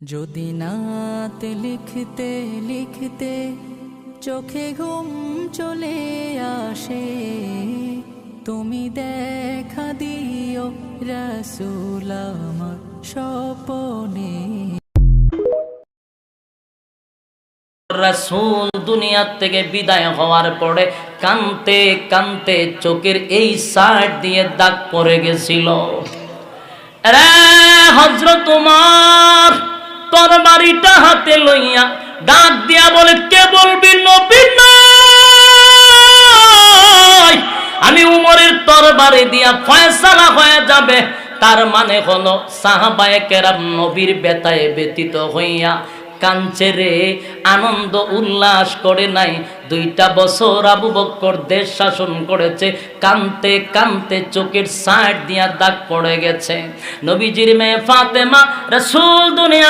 যদি নাতে লিখতে লিখতে চোখে ঘুম চলে আসে, তুমি দেখা দিও রাসূল আমার স্বপনে। রাসূল দুনিয়া থেকে বিদায় হওয়ার পরে কানতে কানতে চোখের এই সাইড দিয়ে দাগ পড়ে গেছিল। রে হযরত ওমর তরবারিটা হাতে লইয়া ডাক দিয়া বলে, কে বলবি নবী নাই, আমি উমরের তরবারি দিয়া ফয়সালা হয়ে যাবে। তার মানে হলো সাহাবায়ে কেরাম নবীর বেতায় ব্যতীত হইয়া কাঞ্চে রে, আনন্দ উল্লাস করে নাই। 2টা বছর আবু বকর দেশ শাসন করেছে, কানতে কানতে চোখের সাইড দিয়া দাগ পড়ে গেছে। নবীজির মেয়ে ফাতেমা রাসূল দুনিয়া